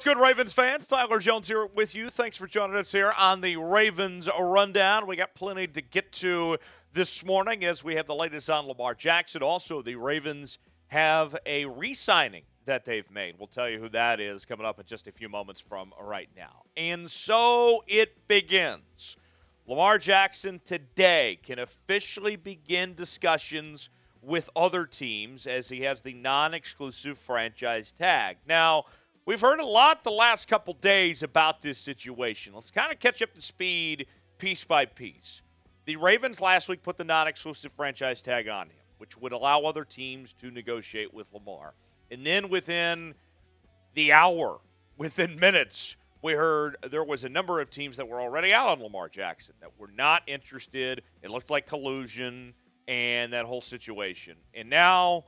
What's good, Ravens fans? Tyler Jones here with you. Thanks for joining us here on the Ravens Rundown. We got plenty to get to this morning as we have the latest on Lamar Jackson. Also, the Ravens have a re-signing that they've made. We'll tell you who that is coming up in just a few moments from right now. And so it begins. Lamar Jackson today can officially begin discussions with other teams as he has the non-exclusive franchise tag. Now, we've heard a lot the last couple days about this situation. Let's kind of catch up to speed piece by piece. The Ravens last week put the non-exclusive franchise tag on him, which would allow other teams to negotiate with Lamar. And then within the hour, within minutes, we heard there was a number of teams that were already out on Lamar Jackson that were not interested. It looked like collusion and that whole situation. And now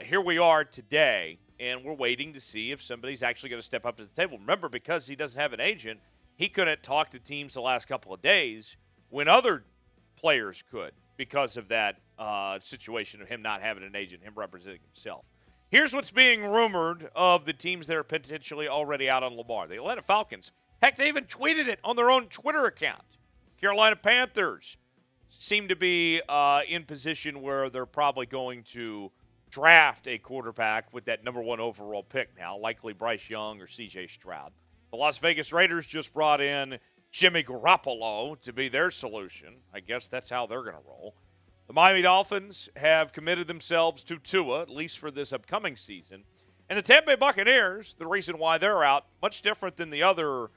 here we are today, and we're waiting to see if somebody's actually going to step up to the table. Remember, because he doesn't have an agent, he couldn't talk to teams the last couple of days when other players could because of that situation of him not having an agent, him representing himself. Here's what's being rumored of the teams that are potentially already out on Lamar. The Atlanta Falcons. Heck, they even tweeted it on their own Twitter account. Carolina Panthers seem to be in position where they're probably going to draft a quarterback with that number 1 overall pick now, likely Bryce Young or C.J. Stroud. The Las Vegas Raiders just brought in Jimmy Garoppolo to be their solution. I guess that's how they're going to roll. The Miami Dolphins have committed themselves to Tua, at least for this upcoming season. And the Tampa Bay Buccaneers, the reason why they're out, much different than the other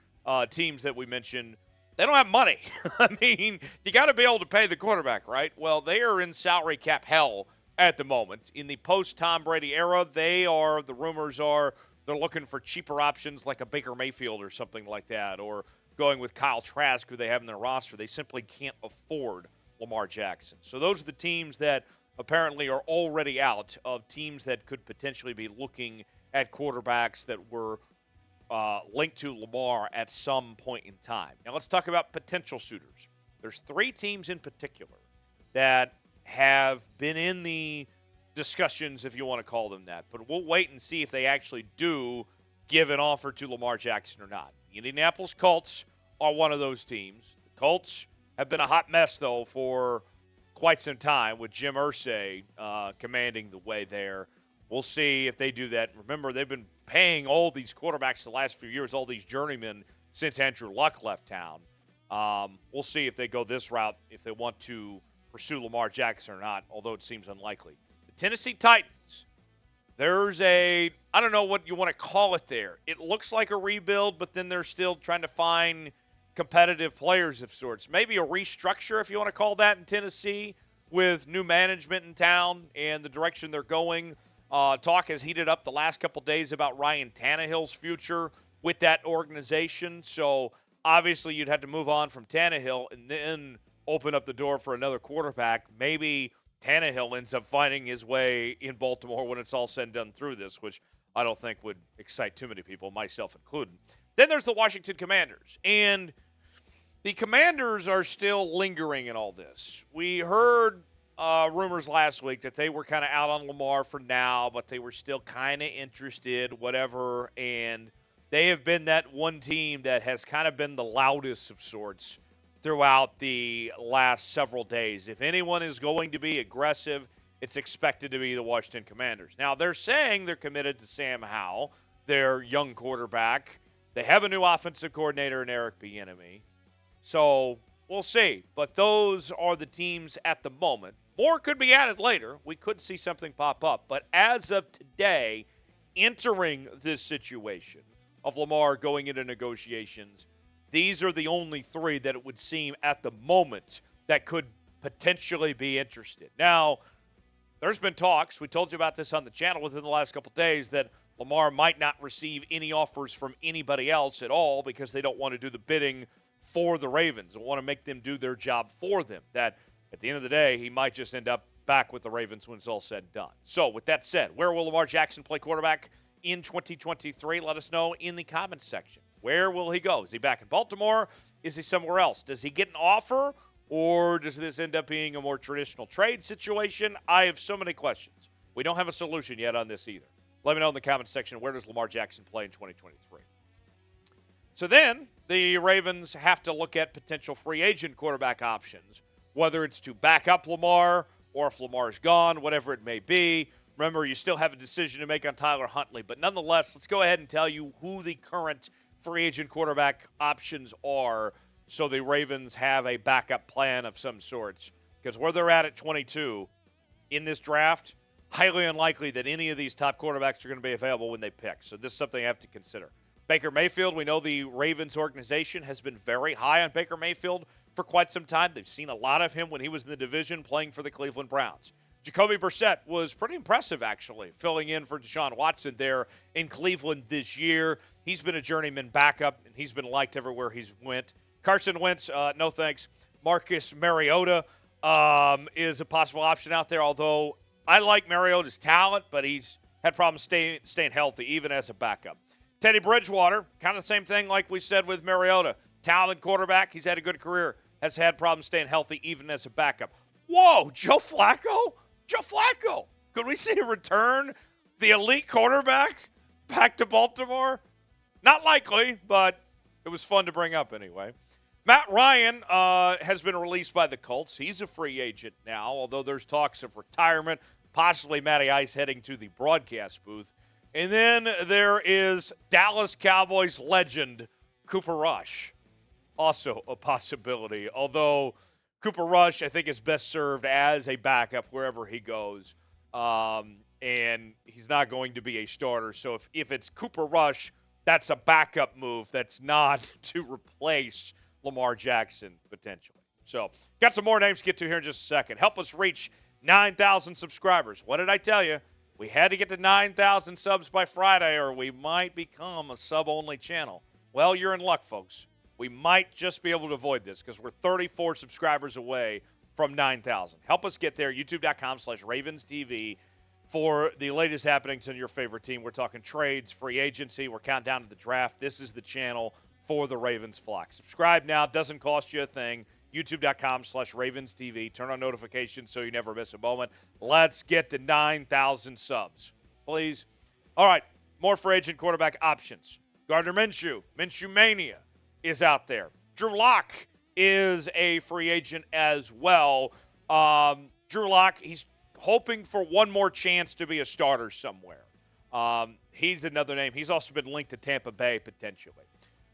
teams that we mentioned, they don't have money. I mean, you got to be able to pay the quarterback, right? Well, they are in salary cap hell at the moment. In the post-Tom Brady era, the rumors are they're looking for cheaper options like a Baker Mayfield or something like that, or going with Kyle Trask, who they have in their roster. They simply can't afford Lamar Jackson. So those are the teams that apparently are already out of teams that could potentially be looking at quarterbacks that were linked to Lamar at some point in time. Now let's talk about potential suitors. There's 3 teams in particular that have been in the discussions, if you want to call them that. But we'll wait and see if they actually do give an offer to Lamar Jackson or not. The Indianapolis Colts are one of those teams. The Colts have been a hot mess, though, for quite some time with Jim Irsay commanding the way there. We'll see if they do that. Remember, they've been paying all these quarterbacks the last few years, all these journeymen, since Andrew Luck left town. We'll see if they go this route, if they want to pursue Lamar Jackson or not, although it seems unlikely. The Tennessee Titans, there's I don't know what you want to call it there. It looks like a rebuild, but then they're still trying to find competitive players of sorts. Maybe a restructure, if you want to call that, in Tennessee with new management in town and the direction they're going. Talk has heated up the last couple days about Ryan Tannehill's future with that organization. So obviously you'd have to move on from Tannehill and then open up the door for another quarterback. Maybe Tannehill ends up finding his way in Baltimore when it's all said and done through this, which I don't think would excite too many people, myself included. Then there's the Washington Commanders. And the Commanders are still lingering in all this. We heard rumors last week that they were kind of out on Lamar for now, but they were still kind of interested, whatever. And they have been that one team that has kind of been the loudest of sorts throughout the last several days. If anyone is going to be aggressive, it's expected to be the Washington Commanders. Now, they're saying they're committed to Sam Howell, their young quarterback. They have a new offensive coordinator in Eric Bieniemy. So we'll see. But those are the teams at the moment. More could be added later. We could see something pop up. But as of today, entering this situation of Lamar going into negotiations, these are the only 3 that it would seem at the moment that could potentially be interested. Now, there's been talks. We told you about this on the channel within the last couple of days that Lamar might not receive any offers from anybody else at all because they don't want to do the bidding for the Ravens and want to make them do their job for them. That at the end of the day, he might just end up back with the Ravens when it's all said and done. So with that said, where will Lamar Jackson play quarterback in 2023? Let us know in the comments section. Where will he go? Is he back in Baltimore? Is he somewhere else? Does he get an offer? Or does this end up being a more traditional trade situation? I have so many questions. We don't have a solution yet on this either. Let me know in the comments section, where does Lamar Jackson play in 2023? So then the Ravens have to look at potential free agent quarterback options, whether it's to back up Lamar or if Lamar's gone, whatever it may be. Remember, you still have a decision to make on Tyler Huntley. But nonetheless, let's go ahead and tell you who the current free agent quarterback options are so the Ravens have a backup plan of some sorts. Because where they're at 22 in this draft, highly unlikely that any of these top quarterbacks are going to be available when they pick. So this is something you have to consider. Baker Mayfield, we know the Ravens organization has been very high on Baker Mayfield for quite some time. They've seen a lot of him when he was in the division playing for the Cleveland Browns. Jacoby Brissett was pretty impressive, actually, filling in for Deshaun Watson there in Cleveland this year. He's been a journeyman backup, and he's been liked everywhere he's went. Carson Wentz, no thanks. Marcus Mariota is a possible option out there, although I like Mariota's talent, but he's had problems staying healthy, even as a backup. Teddy Bridgewater, kind of the same thing like we said with Mariota. Talented quarterback. He's had a good career. Has had problems staying healthy, even as a backup. Whoa, Joe Flacco? Joe Flacco. Could we see a return? The elite quarterback back to Baltimore? Not likely, but it was fun to bring up anyway. Matt Ryan has been released by the Colts. He's a free agent now, although there's talks of retirement, possibly Matty Ice heading to the broadcast booth. And then there is Dallas Cowboys legend Cooper Rush, also a possibility, although Cooper Rush, I think, is best served as a backup wherever he goes, and he's not going to be a starter. So if it's Cooper Rush, that's a backup move. That's not to replace Lamar Jackson, potentially. So got some more names to get to here in just a second. Help us reach 9,000 subscribers. What did I tell you? We had to get to 9,000 subs by Friday, or we might become a sub-only channel. Well, you're in luck, folks. We might just be able to avoid this because we're 34 subscribers away from 9,000. Help us get there. YouTube.com/RavensTV for the latest happenings in your favorite team. We're talking trades, free agency. We're counting down to the draft. This is the channel for the Ravens flock. Subscribe now. Doesn't cost you a thing. YouTube.com/RavensTV. Turn on notifications so you never miss a moment. Let's get to 9,000 subs, please. All right, more free agent quarterback options. Gardner Minshew, Minshew Mania is out there. Drew Lock is a free agent as well. Drew Lock, he's hoping for one more chance to be a starter somewhere. He's another name. He's also been linked to Tampa Bay potentially.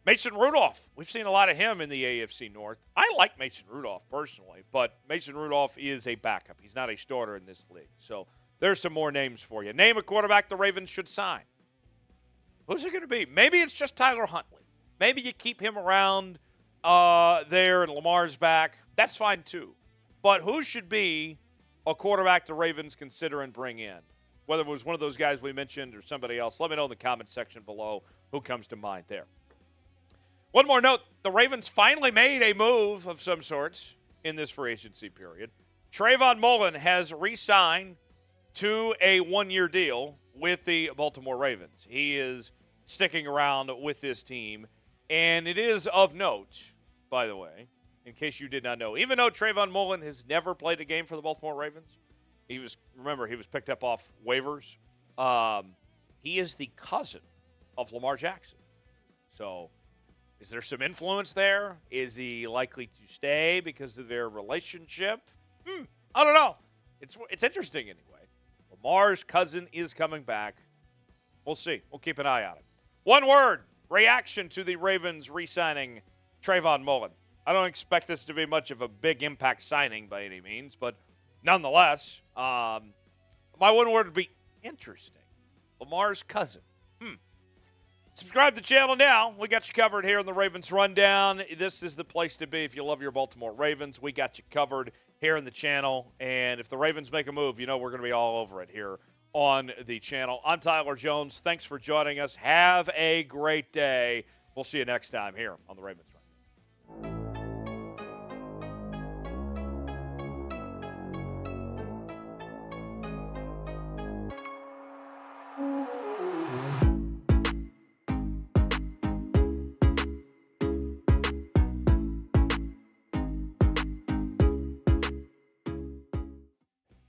Mason Rudolph, we've seen a lot of him in the AFC North. I like Mason Rudolph personally, but Mason Rudolph is a backup. He's not a starter in this league. So there's some more names for you. Name a quarterback the Ravens should sign. Who's it going to be? Maybe it's just Tyler Huntley. Maybe you keep him around there and Lamar's back. That's fine too. But who should be a quarterback the Ravens consider and bring in? Whether it was one of those guys we mentioned or somebody else, let me know in the comments section below who comes to mind there. One more note, the Ravens finally made a move of some sorts in this free agency period. Trayvon Mullen has re-signed to a one-year deal with the Baltimore Ravens. He is sticking around with this team, and it is of note, by the way, in case you did not know, even though Trayvon Mullen has never played a game for the Baltimore Ravens, he was picked up off waivers. He is the cousin of Lamar Jackson. So is there some influence there? Is he likely to stay because of their relationship? I don't know. It's interesting anyway. Lamar's cousin is coming back. We'll see. We'll keep an eye on it. One word, reaction to the Ravens re-signing Trayvon Mullen. I don't expect this to be much of a big impact signing by any means, but nonetheless, my one word would be interesting. Lamar's cousin. Subscribe to the channel now. We got you covered here on the Ravens Rundown. This is the place to be if you love your Baltimore Ravens. We got you covered here in the channel. And if the Ravens make a move, you know we're going to be all over it here on the channel. I'm Tyler Jones. Thanks for joining us. Have a great day. We'll see you next time here on the Ravens